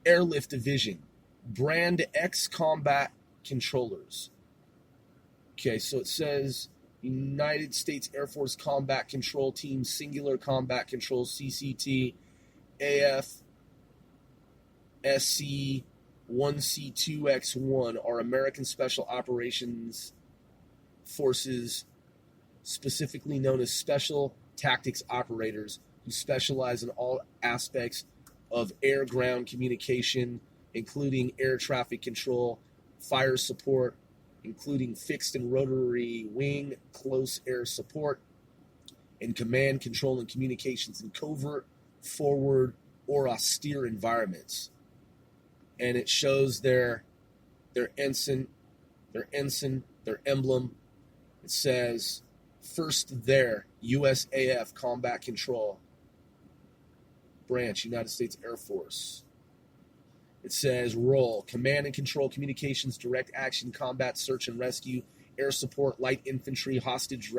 Airlift Division, Brand X Combat Controllers. Okay, so it says United States Air Force Combat Control Team, Singular Combat Control, CCT, AF, SC, 1C2X1 are American Special Operations Forces, specifically known as Special Tactics Operators, who specialize in all aspects of air-ground communication, including air traffic control, fire support, including fixed and rotary wing, close air support, and command, control, and communications in covert, forward, or austere environments. And it shows their ensign, their emblem. It says, first there, USAF Combat Control Branch, United States Air Force. It says role, command and control communications, direct action, combat, search and rescue, air support, light infantry, hostage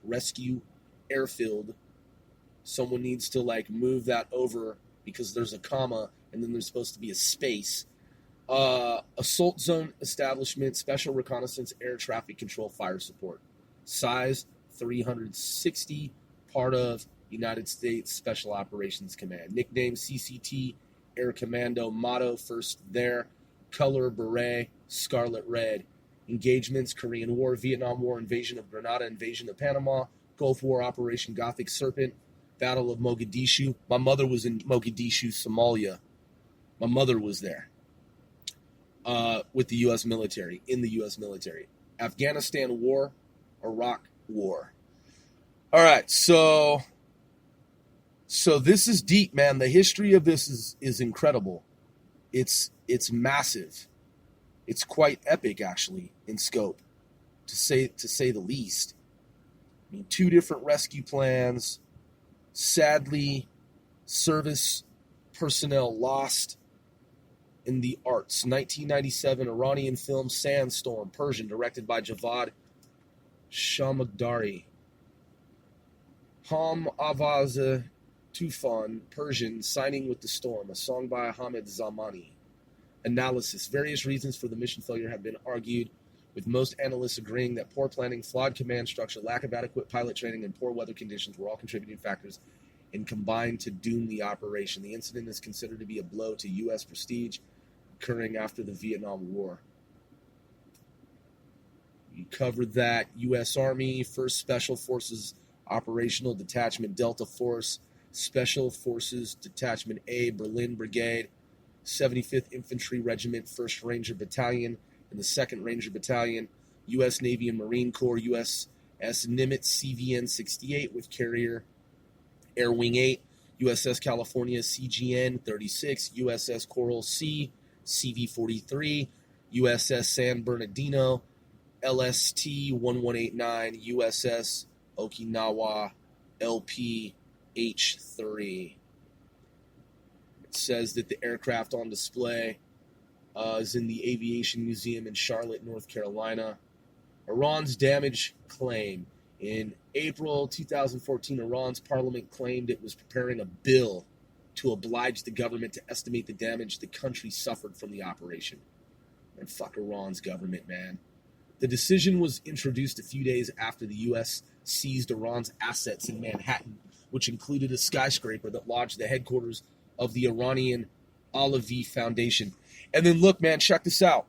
rescue, airfield. Someone needs to move that over because there's a comma and then there's supposed to be a space. Assault zone establishment, special reconnaissance, air traffic control, fire support. Size 360, part of United States Special Operations Command. Nickname CCT Air Commando. Motto, first there. Color, beret, scarlet red. Engagements, Korean War, Vietnam War, invasion of Grenada, invasion of Panama, Gulf War, Operation Gothic Serpent, Battle of Mogadishu. My mother was in Mogadishu, Somalia. My mother was there with the U.S. military, in the U.S. military. Afghanistan War, Iraq War. All right, so this is deep, man. The history of this is incredible. It's massive. It's quite epic, actually, in scope, to say the least. I mean, 2 different rescue plans. Sadly, service personnel lost in the arts. 1997 Iranian film Sandstorm, Persian, directed by Javad Shamakdari. Ham Avaz Tufan, Persian, Signing with the Storm, a song by Ahmed Zamani. Analysis. Various reasons for the mission failure have been argued, with most analysts agreeing that poor planning, flawed command structure, lack of adequate pilot training, and poor weather conditions were all contributing factors and combined to doom the operation. The incident is considered to be a blow to U.S. prestige, occurring after the Vietnam War. You covered that. U.S. Army, 1st Special Forces Operational Detachment, Delta Force, Special Forces Detachment A, Berlin Brigade, 75th Infantry Regiment, 1st Ranger Battalion, and the 2nd Ranger Battalion, U.S. Navy and Marine Corps, USS Nimitz CVN 68 with carrier Air Wing 8, USS California CGN 36, USS Coral Sea CV 43, USS San Bernardino LST 1189, USS Okinawa LP H3. It says that the aircraft on display is in the Aviation Museum in Charlotte, North Carolina. Iran's damage claim. In April 2014, Iran's parliament claimed it was preparing a bill to oblige the government to estimate the damage the country suffered from the operation. And fuck Iran's government, man. The decision was introduced a few days after the U.S. seized Iran's assets in Manhattan, which included a skyscraper that lodged the headquarters of the Iranian Alavi Foundation. And then look, man, check this out.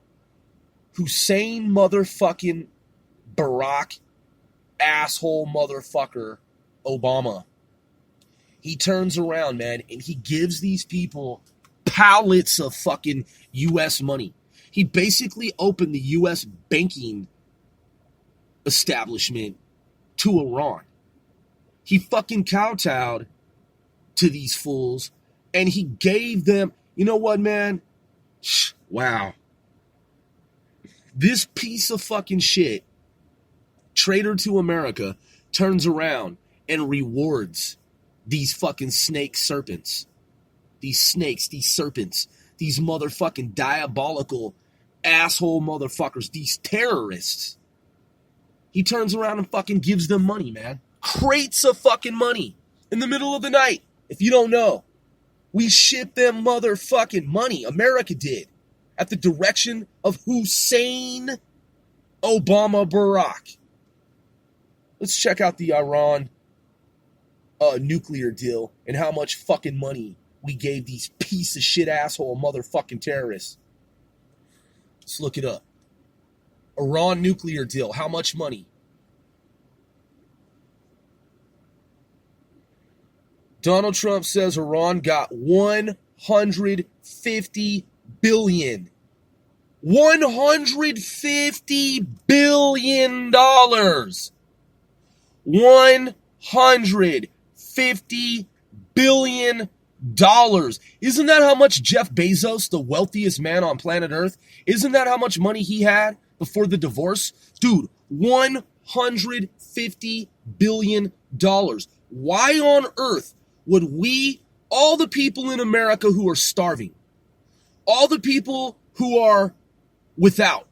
Hussein motherfucking Barack, asshole motherfucker, Obama. He turns around, man, and he gives these people pallets of fucking U.S. money. He basically opened the U.S. banking establishment to Iran. He fucking kowtowed to these fools, and he gave them, you know what, man? Wow. This piece of fucking shit, traitor to America, turns around and rewards these fucking snake serpents. These snakes, these serpents, these motherfucking diabolical asshole motherfuckers, these terrorists. He turns around and fucking gives them money, man. Crates of fucking money in the middle of the night. If you don't know, we ship them motherfucking money. America did. At the direction of Hussein Barack. Let's check out the Iran nuclear deal and how much fucking money we gave these piece of shit asshole motherfucking terrorists. Let's look it up. Iran nuclear deal. How much money? Donald Trump says Iran got $150 billion. $150 billion. $150 billion. Isn't that how much Jeff Bezos, the wealthiest man on planet Earth, isn't that how much money he had before the divorce? Dude, $150 billion. Why on earth would we, all the people in America who are starving, all the people who are without,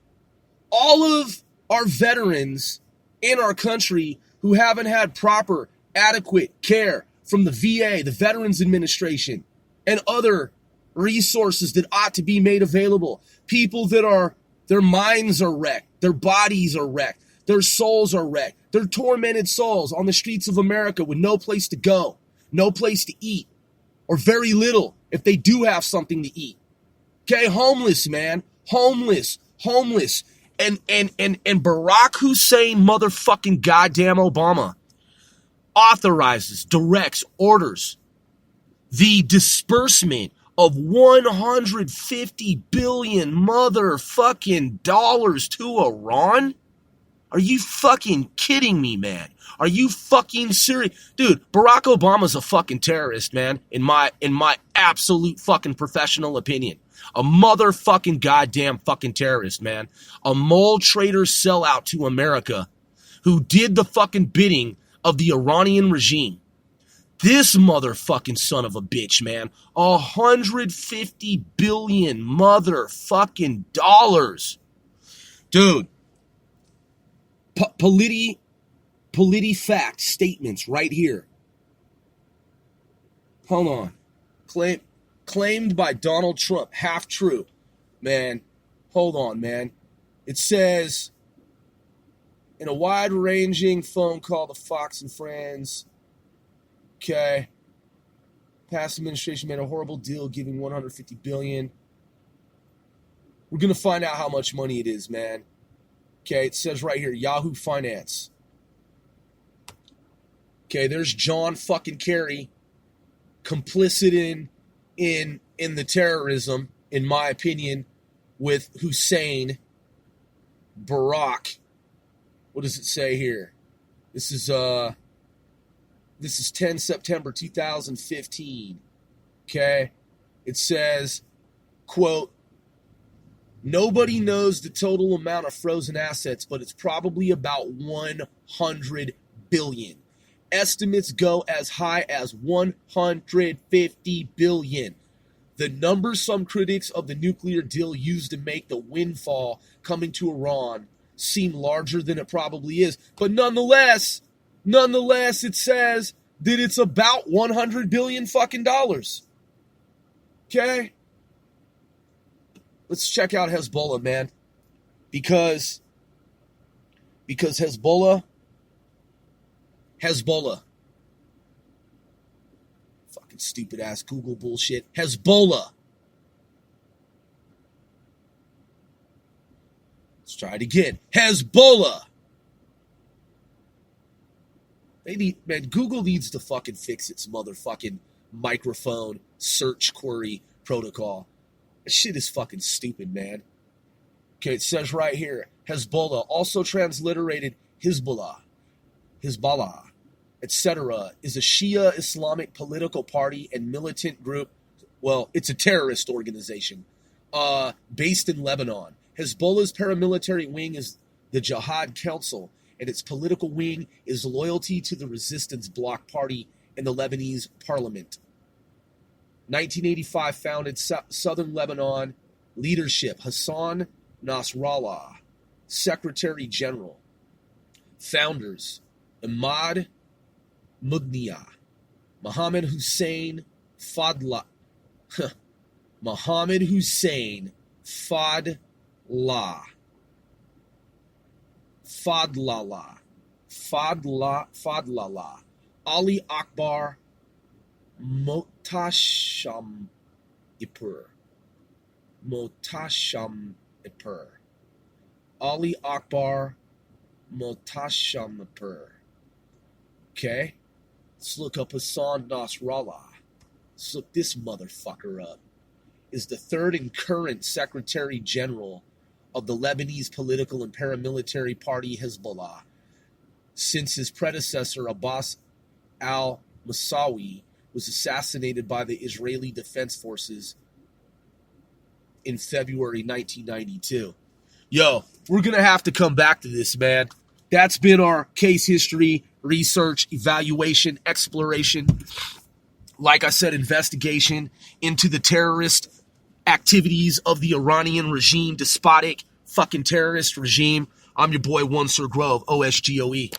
all of our veterans in our country who haven't had proper, adequate care from the VA, the Veterans Administration, and other resources that ought to be made available. People that are, their minds are wrecked, their bodies are wrecked, their souls are wrecked. They're tormented souls on the streets of America with no place to go, no place to eat, or very little if they do have something to eat. Okay, homeless, man. Homeless. And Barack Hussein motherfucking goddamn Obama authorizes, directs, orders the disbursement of $150 billion motherfucking dollars to Iran? Are you fucking kidding me, man? Are you fucking serious? Dude, Barack Obama's a fucking terrorist, man, in my absolute fucking professional opinion. A motherfucking goddamn fucking terrorist, man. A mole trader sellout to America who did the fucking bidding of the Iranian regime. This motherfucking son of a bitch, man. $150 billion motherfucking dollars. Dude. PolitiFact statements right here. Hold on. Claimed by Donald Trump. Half true. Man, hold on, man. It says, in a wide-ranging phone call to Fox and Friends, okay, past administration made a horrible deal giving $150 billion. We're going to find out how much money it is, man. Okay, it says right here, Yahoo Finance. Okay, there's John fucking Kerry, complicit in the terrorism, in my opinion, with Hussein Barack. What does it say here? This is 10 September 2015. Okay, it says, quote, nobody knows the total amount of frozen assets, but it's probably about 100 billion. Estimates go as high as 150 billion. The number some critics of the nuclear deal use to make the windfall coming to Iran seem larger than it probably is. But nonetheless, it says that it's about 100 billion fucking dollars. Okay? Let's check out Hezbollah, man. Because Hezbollah. Fucking stupid ass Google bullshit. Hezbollah. Let's try it again. Hezbollah. Google needs to fucking fix its motherfucking microphone search query protocol. That shit is fucking stupid, man. Okay, it says right here, Hezbollah, also transliterated Hezbollah, etc., is a Shia Islamic political party and militant group. Well, it's a terrorist organization based in Lebanon. Hezbollah's paramilitary wing is the Jihad Council, and its political wing is loyalty to the Resistance Bloc Party in the Lebanese parliament. 1985 founded Southern Lebanon leadership, Hassan Nasrallah, Secretary General. Founders: Ahmad Mughniya, Mohammed Hussein Fadlallah, Mohammed Hussein Fadlallah, Ali Akbar Motashamipur, Ali Akbar Motashamipur. Okay? Let's look up Hassan Nasrallah. Let's look this motherfucker up. Is the third and current Secretary General of the Lebanese political and paramilitary party Hezbollah, since his predecessor Abbas al-Musawi was assassinated by the Israeli Defense Forces in February 1992. Yo, we're going to have to come back to this, man. That's been our case history, research, evaluation, exploration. Like I said, investigation into the terrorist activities of the Iranian regime, despotic fucking terrorist regime. I'm your boy, One Sir Grove, OSGOE.